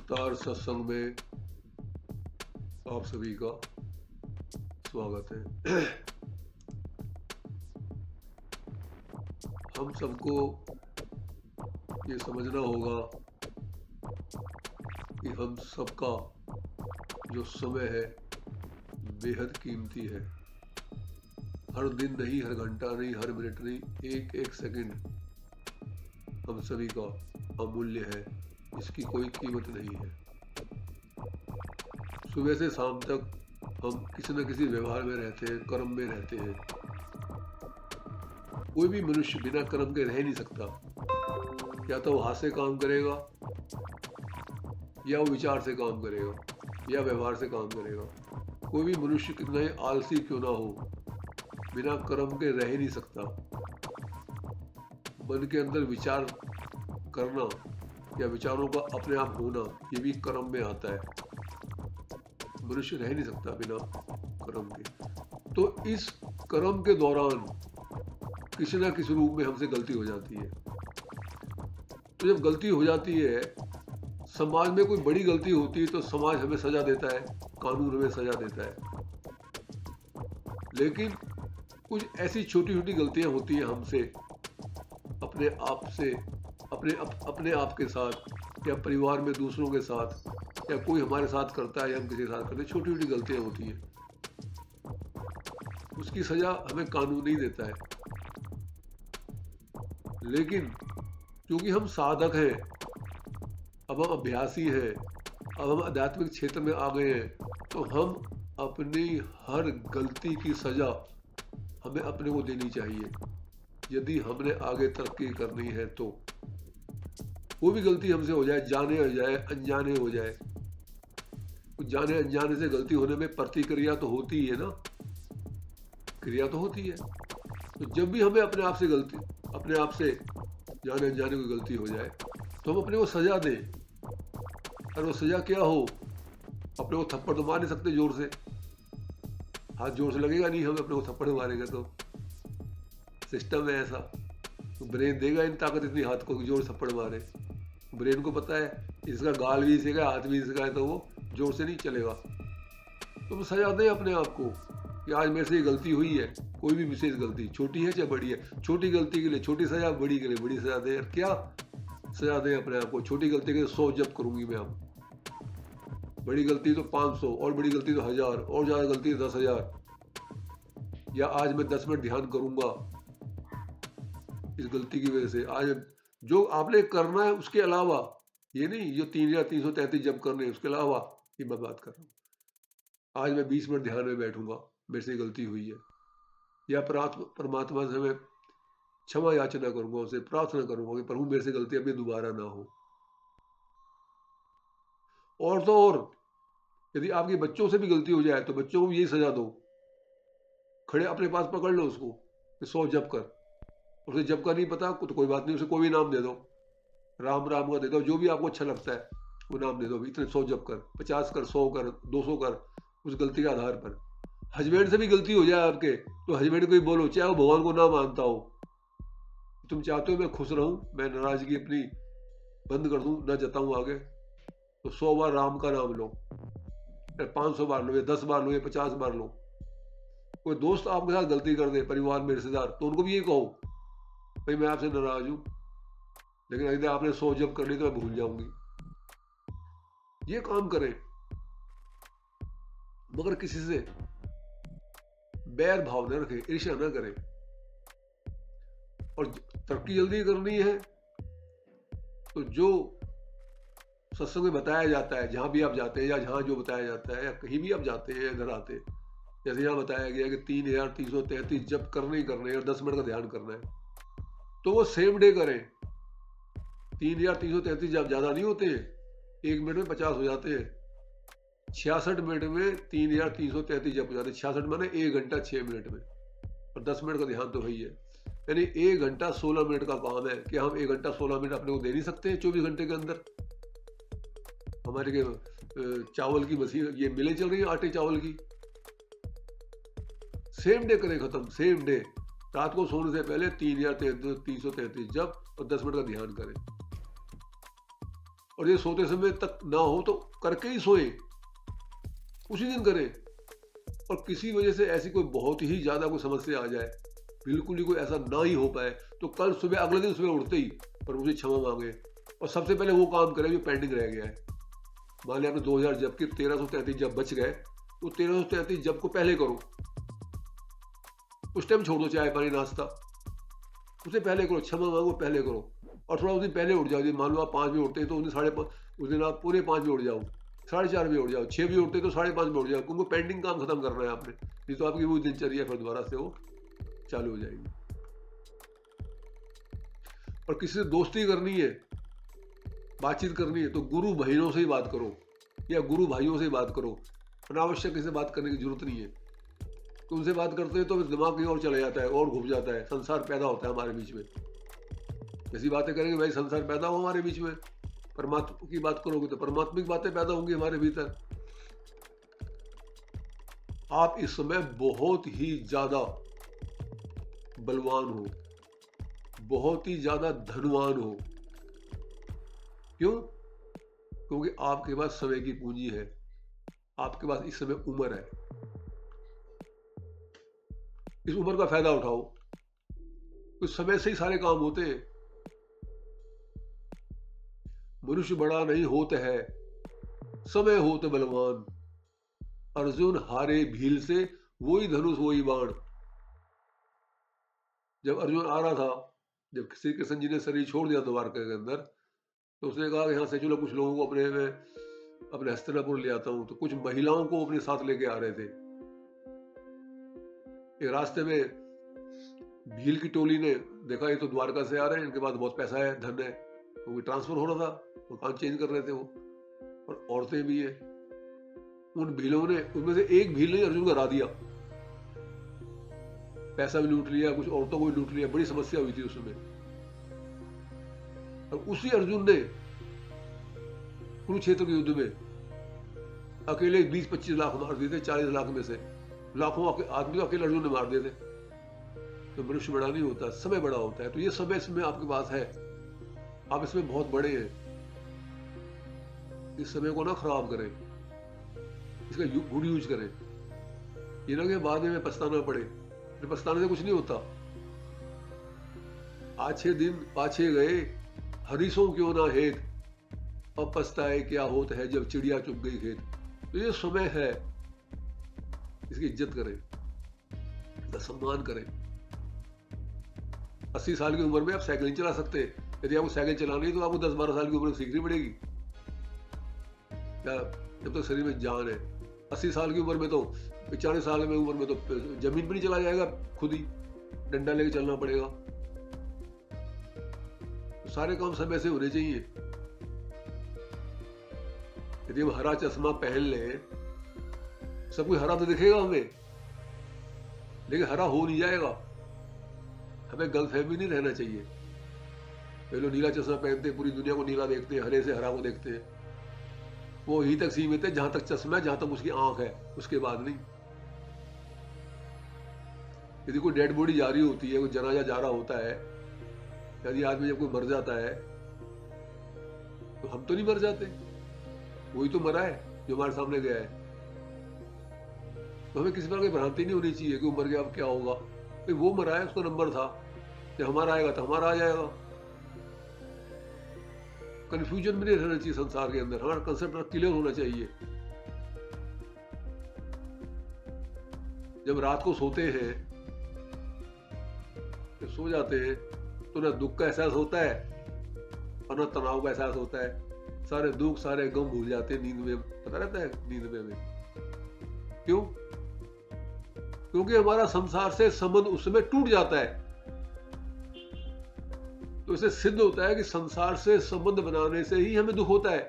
विस्तार सत्संग में आप सभी का स्वागत है। हम सबको ये समझना होगा कि हम सबका जो समय है बेहद कीमती है। हर दिन नहीं, हर घंटा नहीं, हर मिनट नहीं, एक एक सेकंड हम सभी का अमूल्य है। इसकी कोई कीमत नहीं है। सुबह से शाम तक हम किसी न किसी व्यवहार में रहते हैं, कर्म में रहते हैं। कोई भी मनुष्य बिना कर्म के रह नहीं सकता। या तो वो हाथ से काम करेगा, या वो विचार से काम करेगा, या व्यवहार से काम करेगा। कोई भी मनुष्य कितना ही आलसी क्यों ना हो, बिना कर्म के रह ही नहीं सकता। मन के अंदर विचार करना या विचारों का अपने आप होना, ये भी कर्म में आता है। मनुष्य रह नहीं सकता बिना कर्म के। तो इस कर्म के दौरान किसी ना किसी रूप में हमसे गलती हो जाती है। तो जब गलती हो जाती है, समाज में कोई बड़ी गलती होती है तो समाज हमें सजा देता है, कानून हमें सजा देता है। लेकिन कुछ ऐसी छोटी छोटी गलतियां होती हैं हमसे, अपने आप से, अपने आप के साथ, या परिवार में दूसरों के साथ, या कोई हमारे साथ करता है या हम किसी के साथ करते हैं। छोटी छोटी गलतियां होती हैं, उसकी सजा हमें कानून नहीं देता है। लेकिन क्योंकि हम साधक हैं, अब हम अभ्यासी हैं, अब हम आध्यात्मिक क्षेत्र में आ गए हैं, तो हम अपनी हर गलती की सजा हमें अपने को देनी चाहिए। यदि हमने आगे तरक्की करनी है तो कोई भी गलती हमसे हो जाए, जाने हो जाए, अनजाने हो जाए, कुछ जाने अनजाने से गलती होने में प्रतिक्रिया तो होती ही है ना, क्रिया तो होती है। तो जब भी हमें अपने आप से जाने अनजाने कोई गलती हो जाए तो हम अपने को सजा दें। और वो सजा क्या हो, अपने को थप्पड़ तो मार नहीं सकते जोर से, हाथ जोर से लगेगा नहीं, हम अपने को थप्पड़ मारेंगे तो सिस्टम है ऐसा। तो ब्रेन देगा इन ताकत इतनी हाथ को जोर से थप्पड़ मारे। ब्रेन को पता है इसका गाल भी इसका, हाथ भी इसका है, तो वो जोर से नहीं चलेगा। तो हम सजा दें अपने आप को कि आज मेरे से ये गलती हुई है। कोई भी विशेष गलती, छोटी है चाहे बड़ी है, छोटी गलती के लिए छोटी सजा, बड़ी के लिए बड़ी सजा दें। क्या सजा दें अपने आप को? छोटी गलती के लिए 100 जब करूंगी मैं, अब बड़ी गलती तो 500, और बड़ी गलती तो 1000, और ज्यादा गलती 10,000। या आज मैं 10 मिनट ध्यान करूंगा इस गलती की वजह से। आज जो आपने करना है उसके अलावा, ये नहीं जो 3333 जब करने हैं उसके अलावा, ये मैं बात कर रहा हूँ। आज मैं 20 मिनट ध्यान में बैठूंगा, मेरे से गलती हुई है। या परमात्मा से मैं क्षमा याचना करूंगा, उसे प्रार्थना करूंगा कि प्रभु मेरे से गलती अभी दोबारा ना हो। और तो और यदि आपके बच्चों से भी गलती हो जाए तो बच्चों को भी यही सजा दो, खड़े अपने पास पकड़ लो उसको, 100 जप कर। उसे जप का नहीं पता तो कोई बात नहीं, उसे कोई भी नाम दे दो, राम राम का दे दो, जो भी आपको अच्छा लगता है वो नाम दे दो। इतने 100 जप कर, 50 कर, 100 कर, 200 कर, उस गलती के आधार पर। हस्बैंड से भी गलती हो जाए आपके तो हस्बैंड को ही बोलो, चाहे वो भगवान को ना मानता हो। तुम चाहते हो मैं खुश रहूं, मैं नाराजगी अपनी बंद कर दूं, ना जताऊं आगे, तो 100 बार राम का नाम लो, 500 बार लो, या 10 बार लो, या 50 बार लो। कोई दोस्त आपके साथ गलती कर दे, परिवार में रिश्तेदार, तो उनको भी ये कहो भाई मैं आपसे नाराज हूं, लेकिन यदि आपने 100 जब कर ली तो मैं भूल जाऊंगी। ये काम करें, मगर किसी से बैर भाव न रखें, ईर्ष्या न करें। और तरक्की जल्दी करनी है तो जो सत्संग में बताया जाता है, जहां भी आप जाते हैं, या जहां जो बताया जाता है, या कहीं भी आप जाते हैं या घर आते हैं, जैसे यहाँ बताया गया कि 3333 जब करने ही करने हैं और 10 मिनट का ध्यान करना है, तो वो सेम डे करें। 3333 जब ज्यादा नहीं होते हैं, 1 मिनट में 50 हो जाते हैं। 66 मिनट में 3333 जब हो जाते हैं। 66 माने 1 घंटा 6 मिनट में, और 10 मिनट का ध्यान तो वही है। यानी 1 घंटा 16 मिनट का काम है। क्या हम 1 घंटा 16 मिनट अपने को दे नहीं सकते हैं 24 घंटे के अंदर? हमारे के चावल की मशीन, ये मिलें चल रही है आटे चावल की, सेम डे करें खत्म, सेम डे। रात को सोने से पहले 3,333 जब और 10 मिनट का ध्यान करें। और ये सोते समय तक ना हो तो करके ही सोए, उसी दिन करें। और किसी वजह से ऐसी कोई बहुत ही ज़्यादा कोई समस्या आ जाए, बिल्कुल ही कोई ऐसा ना ही हो पाए, तो कल सुबह अगले दिन सुबह उठते ही प्रभु से क्षमा मांगे और सबसे पहले वो काम करें जो पेंडिंग रह गया है। मान लिया आपने 2000 जब के 1333 जब बच गए, तो 1333 जब को पहले करो, उस टाइम छोड़ दो चाय पानी नाश्ता, उसे पहले करो, क्षमा मांगो पहले करो। और थोड़ा उस दिन पहले उठ जाओ, यदि मान लो आप 5 बजे उठते हैं तो उस दिन 5:30, उस दिन आप पूरे 5 बजे उठ जाओ, 4:30 बजे उठ जाओ, 6 बजे उठते तो 5:30 में उठ जाओ, क्योंकि पेंडिंग काम खत्म करना है आपने, नहीं तो आपकी वो दिनचर्या फिर दोबारा से वो चालू हो जाएगी। और किसी से दोस्ती करनी है, बातचीत करनी है, तो गुरु बहनों से ही बात करो या गुरु भाइयों से ही बात करो, अनावश्यक किसी से बात करने की जरूरत नहीं है। तो उनसे बात करते हैं तो दिमाग कहीं और चला जाता है और घुस जाता है, संसार पैदा होता है हमारे बीच में। ऐसी बातें करेंगे भाई संसार पैदा हो हमारे बीच में, परमात्मा की बात करोगे तो परमात्मिक बातें पैदा होंगी हमारे भीतर। आप इस समय बहुत ही ज्यादा बलवान हो, बहुत ही ज्यादा धनवान हो। क्यों? क्योंकि आपके पास समय की पूंजी है, आपके पास इस समय उम्र है। इस उम्र का फायदा उठाओ, उस समय से ही सारे काम होते हैं। मनुष्य बड़ा नहीं होता है, समय होते बलवान। अर्जुन हारे भील से, वही धनुष वही बाण। जब अर्जुन आ रहा था, जब श्री कृष्ण जी ने शरीर छोड़ दिया द्वारका के अंदर, तो उसने कहा कि यहाँ से चलो कुछ लोगों को अपने हस्तिनापुर ले आता हूँ। तो कुछ महिलाओं को अपने साथ लेके आ रहे थे। एक रास्ते में भील की टोली ने देखा ये तो द्वारका से आ रहे हैं, इनके पास बहुत पैसा है, धन है, क्योंकि ट्रांसफर हो रहा था, मकान चेंज कर रहे थे वो, और औरतें भी है। उन भीलों ने, उनमें से एक भील ने अर्जुन को हरा दिया, पैसा भी लूट लिया, कुछ औरतों को भी लूट लिया, बड़ी समस्या हुई थी उसमें। और उसी अर्जुन ने कुरुक्षेत्र के युद्ध में अकेले 20-25 लाख मार दिए थे, 40 लाख में से लाखों आदमी अकेले अर्जुन ने मार दिए थे। तो मनुष्य बड़ा नहीं होता, समय बड़ा होता है। तो ये समय इसमें आपके पास है, आप इसमें बहुत बड़े हैं। इस समय को ना खराब करें, इसका गुड यूज करें। ये ना कि बाद में पछताना पड़े, फिर पछताने से कुछ नहीं होता। आछे दिन पाछे गए, हरीसों क्यों ना हेत, अब पछताए क्या होत है जब चिड़िया चुग गई खेत। तो ये समय है, इसकी इज्जत करें, इसका सम्मान करें। 80 साल की उम्र में आप साइकिल नहीं चला सकते, यदि आपको साइकिल चलानी है तो आपको 10-12 साल की उम्र में सीखनी पड़ेगी, क्या जब तक शरीर में जान है। 80 साल की उम्र में तो, 40 साल में उम्र में तो जमीन पर नहीं चला जाएगा, खुद ही डंडा लेके चलना पड़ेगा। तो सारे काम समय से होने चाहिए। यदि हम हरा चश्मा पहन लें, सब कुछ हरा तो दिखेगा हमें, लेकिन हरा हो नहीं जाएगा। हमें गलतफहमी नहीं रहना चाहिए। कई लोग नीला चश्मा पहनते, पूरी दुनिया को नीला देखते हैं, हरे से हरा को देखते हैं। वो वहीं तक सीमित है जहां तक चश्मा है, जहां तक उसकी आंख है, उसके बाद नहीं। यदि कोई डेड बॉडी जा रही होती है, कोई जनाजा जा रहा होता है, यदि आदमी जब कोई मर जाता है, तो हम तो नहीं मर जाते, वही तो मरा है जो हमारे सामने गया है। तो हमें किसी प्रकार की भ्रांति नहीं होनी चाहिए कि वो मर गया अब क्या होगा। भाई वो मरा है, उसका नंबर था, जब हमारा आएगा तो हमारा आ जाएगा। कंफ्यूजन में नहीं रहना चाहिए संसार के अंदर, हमारा कंसेप्ट क्लियर होना चाहिए। जब रात को सोते हैं, जब सो जाते हैं, तो ना दुख का एहसास होता है और ना तनाव का एहसास होता है। सारे दुख सारे गम भूल जाते हैं नींद में, पता रहता है नींद में हमें। क्यों? क्योंकि हमारा संसार से संबंध उस समय टूट जाता है। तो इसे सिद्ध होता है कि संसार से संबंध बनाने से ही हमें दुख होता है,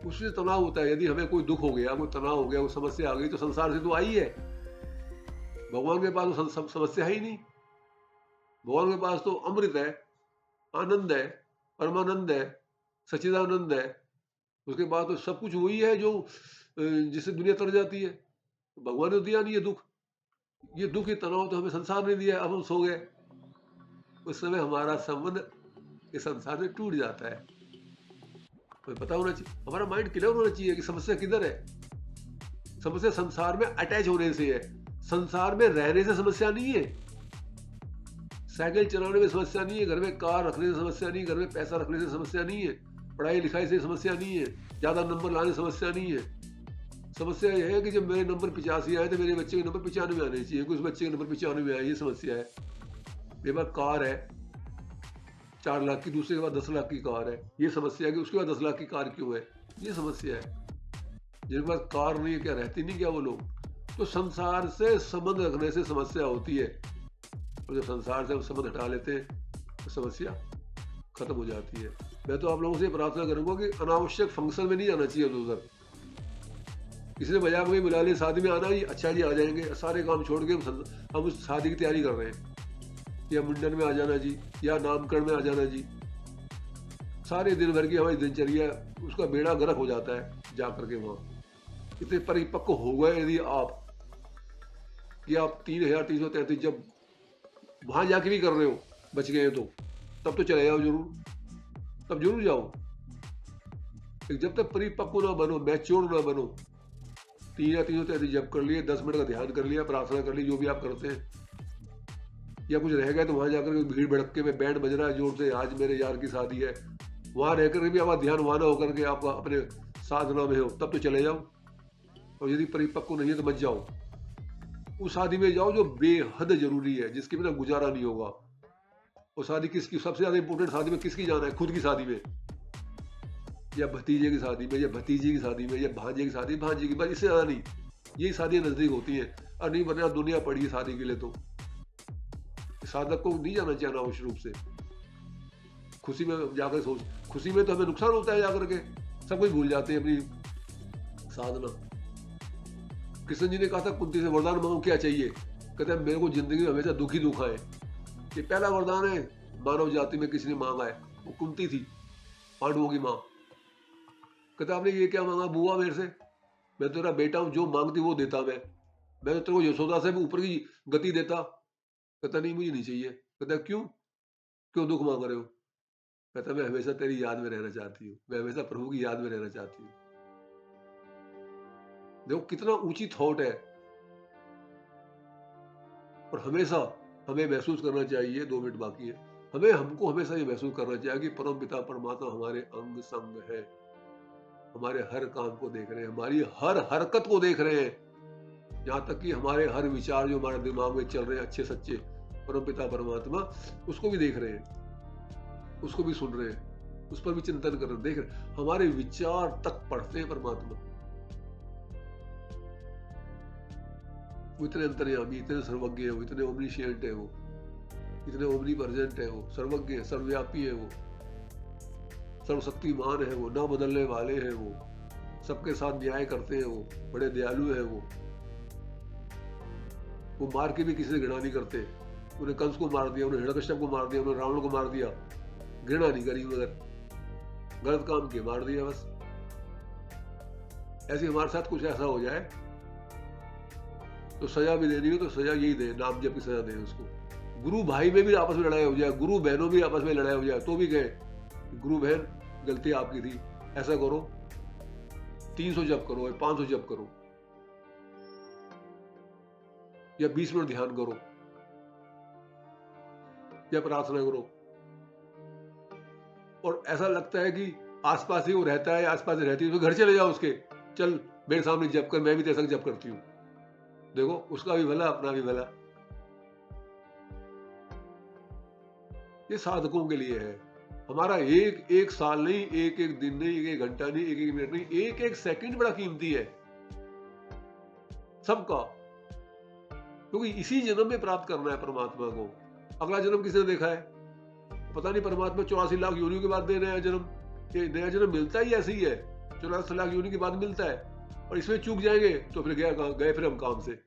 उससे तनाव होता है। यदि हमें कोई दुख हो गया, कोई तनाव हो गया, कोई समस्या आ गई, तो संसार से तो आई है, भगवान के पास तो समस्या है ही नहीं। भगवान के पास तो अमृत है, आनंद है, परमानंद है, सच्चिदानंद है। उसके बाद तो सब कुछ वही है जो जिससे दुनिया तर जाती है। भगवान ने तो दिया नहीं ये दुख, ये दुख ये तनाव तो हमें संसार ने दिया। अब हम सो गए, उस समय हमारा संबंध इस संसार से टूट जाता है। हमें पता होना चाहिए, हमारा माइंड क्लियर होना चाहिए कि समस्या किधर है। समस्या संसार में अटैच होने से है, संसार में रहने से समस्या नहीं है। साइकिल चलाने में समस्या नहीं है, घर में कार रखने से समस्या नहीं है, घर में पैसा रखने से समस्या नहीं है, पढ़ाई लिखाई से समस्या नहीं है, ज्यादा नंबर लाने से समस्या नहीं है। समस्या यह है कि जब मेरे नंबर 85 आए तो मेरे बच्चे के नंबर 95 आने चाहिए, कुछ बच्चे के नंबर 95 आए, ये समस्या है। मेरे पास कार है 4 लाख की, दूसरे के बाद 10 लाख की कार है, ये समस्या है कि उसके बाद 10 लाख की कार क्यों है, ये समस्या है। जिनके पास कार नहीं है क्या रहती नहीं क्या वो लोग। तो संसार से संबंध रखने से समस्या होती है, और जब संसार से हम संबंध हटा लेते हैं तो समस्या खत्म हो जाती है। मैं तो आप लोगों से प्रार्थना करूंगा कि अनावश्यक फंक्शन में नहीं जाना चाहिए उधर। किसी ने मजाक में बुला लिया शादी में आना ही, अच्छा जी आ जाएंगे, सारे काम छोड़ के हम उस शादी की तैयारी कर रहे हैं, या मुंडन में आ जाना जी, या नामकरण में आ जाना जी। सारे दिन भर की हमारी दिनचर्या उसका बेड़ा गर्क हो जाता है जा करके वहाँ। इतने परिपक्व हो गए यदि आप कि आप 3333 जब वहां जाके भी कर रहे हो, बच गए तो तब तो चले जाओ जरूर, तब जरूर जाओ। जब तक परिपक्व ना बनो, मैच्योर ना बनो, 3 या 333 जब कर लिए, 10 मिनट का ध्यान कर लिया, प्रार्थना कर ली, जो भी आप करते हैं, या कुछ रह गया तो वहां जाकर भीड़ भड़के में बैंड बज रहा है जोर से, आज मेरे यार की शादी है, वहां रहकर भी आपका ध्यान वहां ना होकर के आप अपने साधना में हो, तब तो चले जाओ। और यदि परिपक्व नहीं है तो मत जाओ, उस शादी में जाओ जो बेहद जरूरी है, जिसके बिना गुजारा नहीं होगा। वो शादी किसकी सबसे ज्यादा इंपॉर्टेंट, शादी में किसकी जाना है, खुद की शादी में, या भतीजे की शादी में, या भतीजी की शादी में, या भांजे की शादी, भांजे की, बस इससे ज्यादा नहीं। यही शादियां नजदीक होती हैं, और नहीं बना दुनिया पड़ी है शादी के लिए। तो साधक को नहीं जाना चाहिए अनावश्यक रूप से। खुशी में जाकर सोच, खुशी में तो हमें नुकसान होता है, जाकर के सब कुछ भूल जाते हैं अपनी साधना। कृष्ण जी ने कहा था कुंती से वरदान मांगो क्या चाहिए, कहते हैं मेरे को जिंदगी में हमेशा दुखी दुख आए। ये पहला वरदान है मानव जाति में किसी ने मांगा है, वो कुंती थी, पांडवों की माँ। कहता आपने ये क्या मांगा बुआ मेरे से, मैं तेरा बेटा हूं, जो मांगती वो देता मैं तो तेरे को यशोदा से भी ऊपर की गति देता। कहता नहीं मुझे नहीं चाहिए। कहता क्यों, क्यों दुख मांग रहे हो। कहता मैं हमेशा तेरी याद में रहना चाहती हूँ, मैं हमेशा प्रभु की याद में रहना चाहती हूँ। देखो कितना ऊंची थॉट है। और हमेशा हमें महसूस करना चाहिए, 2 मिनट बाकी है, हमको हमेशा ये महसूस करना चाहिए कि परम पिता परमात्मा हमारे अंग संग है, हमारे हर काम को देख रहे हैं, हमारी हर हरकत को देख रहे हैं, यहाँ तक कि हमारे हर विचार जो हमारे दिमाग में चल रहे हैं अच्छे सच्चे, परम पिता परमात्मा उसको भी देख रहे हैं, उसको भी सुन रहे हैं, उस पर भी चिंतन कर रहे हैं, देख रहे हैं, हमारे विचार तक पढ़ते हैं परमात्मा। वो इतने अंतर्यामी, इतने सर्वज्ञ है, वो इतने ओमनीशिएंट है, वो इतने ओमनीप्रेजेंट है, वो सर्वज्ञ है, सर्वव्यापी है, वो सर्वशक्तिमान है, वो ना बदलने वाले हैं, वो सबके साथ न्याय करते हैं, वो बड़े दयालु है, वो मार के भी किसी से घृणा नहीं करते। उन्हें कंस को मार दिया, उन्हें हिरण्यकश्यप को मार दिया, उन्हें रावण को मार दिया, घृणा नहीं करी, मगर गलत काम किए मार दिया बस। ऐसे हमारे साथ कुछ ऐसा हो जाए तो सजा भी देनी हो तो सजा यही दे, नाम जप की सजा दे उसको। गुरु भाई में भी आपस में लड़ाई हो जाए, गुरु बहनों भी आपस में लड़ाई हो जाए तो भी कहे गुरु बहन गलती आपकी थी, ऐसा करो 300 जप करो या 500 जप करो या 20 मिनट ध्यान करो या प्रार्थना करो। और ऐसा लगता है कि आसपास ही वो रहता है, आसपास ही रहती है, तो घर चले जाओ उसके, चल मेरे सामने जप कर, मैं भी तेरे संग जप करती हूँ। देखो उसका भी भला अपना भी भला। ये साधकों के लिए है। हमारा एक एक साल नहीं, एक एक दिन नहीं, एक एक घंटा नहीं, एक एक मिनट नहीं, एक एक सेकंड बड़ा कीमती है सबका, क्योंकि इसी जन्म में प्राप्त करना है परमात्मा को। अगला जन्म किसने देखा है पता नहीं। परमात्मा 84 लाख योनियों के बाद दे नया जन्म, ये नया जन्म मिलता ही ऐसे ही है, 84 लाख योनि के बाद मिलता है। और इसमें चूक जाएंगे तो फिर गए फिर हम काम से।